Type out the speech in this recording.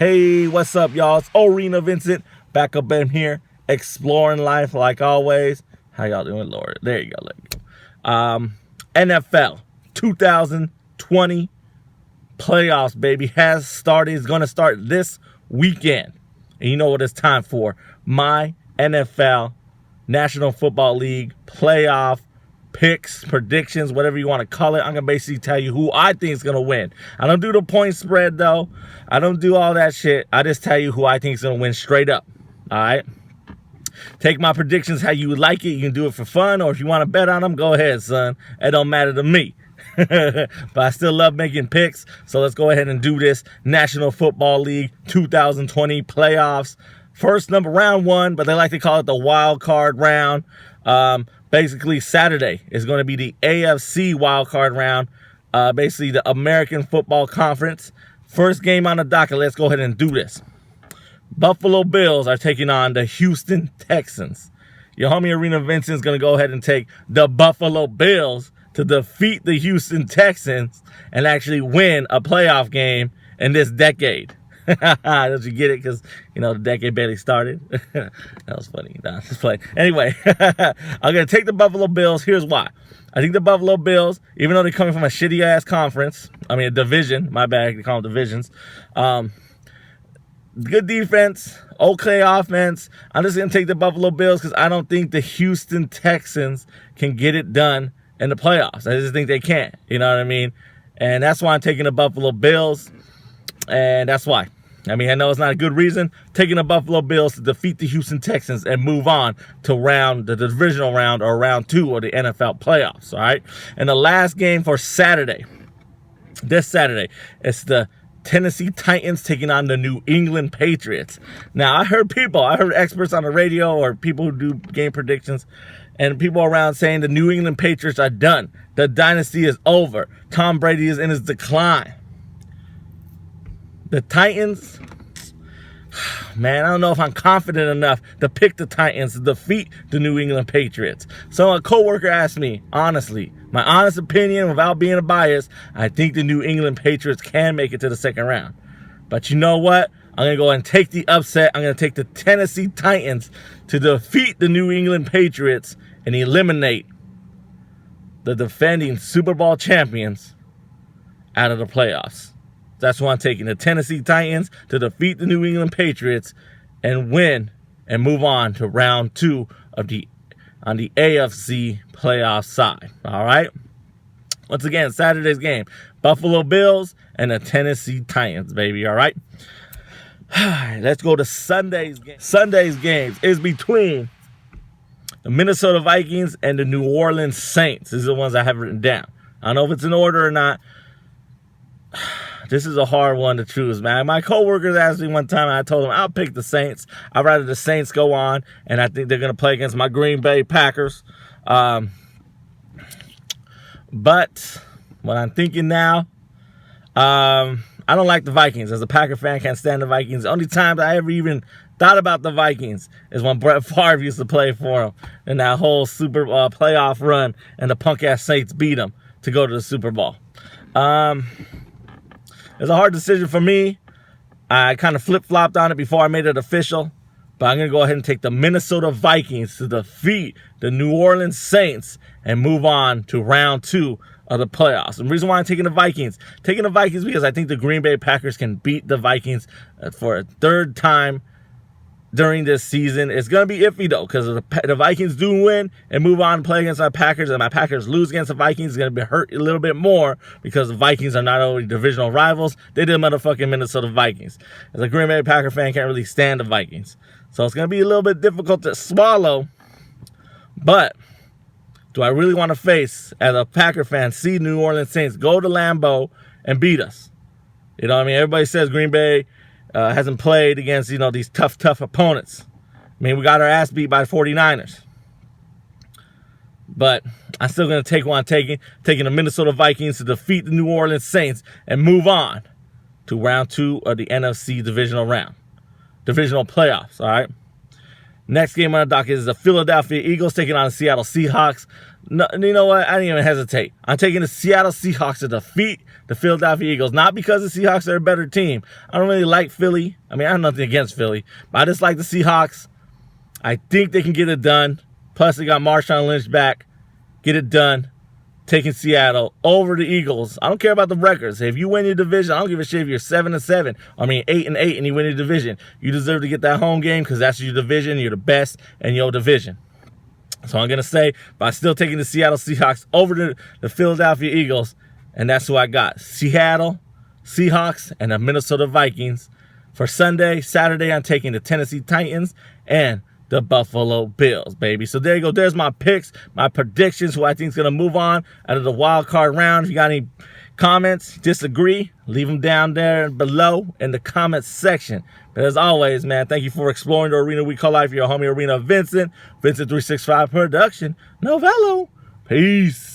Hey, what's up, y'all? It's Arenavincent back up in here, exploring life like always. How y'all doing, Lord? There you go. NFL 2020 playoffs, baby, has started. It's going to start this weekend. And you know what it's time for? My NFL National Football League playoff picks, predictions, whatever you want to call it. I'm going to basically tell you who I think is going to win. I don't do the point spread, though. I don't do all that shit. I just tell you who I think is going to win straight up. All right? Take my predictions how you would like it. You can do it for fun, or if you want to bet on them, go ahead, son. It don't matter to me. But I still love making picks, so let's go ahead and do this. National Football League 2020 playoffs. First round one, but they like to call it the Wildcard round. Basically, Saturday is going to be the AFC Wildcard round, basically the American Football Conference. First game on the docket. Let's go ahead and do this. Buffalo Bills are taking on the Houston Texans. Your homie Arenavincent is going to go ahead and take the Buffalo Bills to defeat the Houston Texans and actually win a playoff game in this decade. Did you get it? Because, the decade barely started. That was funny. Nah, just playing. Anyway, I'm going to take the Buffalo Bills. Here's why. I think the Buffalo Bills, even though they're coming from a shitty-ass conference, a division. My bad, they call them divisions. Good defense, okay offense. I'm just going to take the Buffalo Bills because I don't think the Houston Texans can get it done in the playoffs. I just think they can't. You know what I mean? And that's why I'm taking the Buffalo Bills. And that's why. I know it's not a good reason. Taking the Buffalo Bills to defeat the Houston Texans and move on to the divisional round or round 2 of the NFL playoffs. All right. And the last game for Saturday, this Saturday, it's the Tennessee Titans taking on the New England Patriots. Now, I heard experts on the radio or people who do game predictions and people around saying the New England Patriots are done. The dynasty is over. Tom Brady is in his decline. The Titans, man, I don't know if I'm confident enough to pick the Titans to defeat the New England Patriots. So a coworker asked me, honestly, my honest opinion, without being a bias, I think the New England Patriots can make it to the second round. But you know what? I'm going to go and take the upset. I'm going to take the Tennessee Titans to defeat the New England Patriots and eliminate the defending Super Bowl champions out of the playoffs. That's why I'm taking the Tennessee Titans to defeat the New England Patriots and win and move on to round 2 on the AFC playoff side. All right. Once again, Saturday's game, Buffalo Bills and the Tennessee Titans, baby. All right. Let's go to Sunday's game. Sunday's game is between the Minnesota Vikings and the New Orleans Saints. These are the ones I have written down. I don't know if it's in order or not. This is a hard one to choose, man. My coworkers asked me one time, and I told them I'll pick the Saints. I'd rather the Saints go on, and I think they're going to play against my Green Bay Packers. But what I'm thinking now, I don't like the Vikings. As a Packer fan, can't stand the Vikings. The only time I ever even thought about the Vikings is when Brett Favre used to play for them in that whole Super playoff run, and the punk-ass Saints beat them to go to the Super Bowl. It's a hard decision for me. I kind of flip-flopped on it before I made it official. But I'm going to go ahead and take the Minnesota Vikings to defeat the New Orleans Saints and move on to round 2 of the playoffs. And the reason why I'm taking the Vikings because I think the Green Bay Packers can beat the Vikings for a third time during this season. It's going to be iffy, though, because the Vikings do win and move on and play against my Packers, and my Packers lose against the Vikings. It's going to be hurt a little bit more because the Vikings are not only divisional rivals, they did motherfucking Minnesota Vikings. As a Green Bay Packer fan, can't really stand the Vikings. So it's going to be a little bit difficult to swallow, but do I really want to face, as a Packer fan, see New Orleans Saints go to Lambeau and beat us? You know what I mean? Everybody says Green Bay hasn't played against, these tough opponents. We got our ass beat by the 49ers. But I'm still going to take what I'm taking the Minnesota Vikings to defeat the New Orleans Saints and move on to round 2 of the NFC divisional playoffs, all right? Next game on the docket is the Philadelphia Eagles taking on the Seattle Seahawks. No, you know what? I didn't even hesitate. I'm taking the Seattle Seahawks to defeat the Philadelphia Eagles. Not because the Seahawks are a better team. I don't really like Philly. I mean, I have nothing against Philly, but I just like the Seahawks. I think they can get it done. Plus, they got Marshawn Lynch back. Get it done. Taking Seattle over the Eagles. I don't care about the records. If you win your division, I don't give a shit if you're 7-7. I mean, 8-8, and you win your division. You deserve to get that home game because that's your division. You're the best in your division. So I'm going to say, by still taking the Seattle Seahawks over the Philadelphia Eagles, and that's who I got. Seattle Seahawks and the Minnesota Vikings. For Sunday, Saturday, I'm taking the Tennessee Titans and the Buffalo Bills, baby. So there you go. There's my picks, my predictions, who I think is going to move on out of the wild card round. If you got any comments, disagree, leave them down there below in the comments section. But as always, man, thank you for exploring the arena we call life. Your homie Arenavincent, Vincent365 Production, Novello. Peace.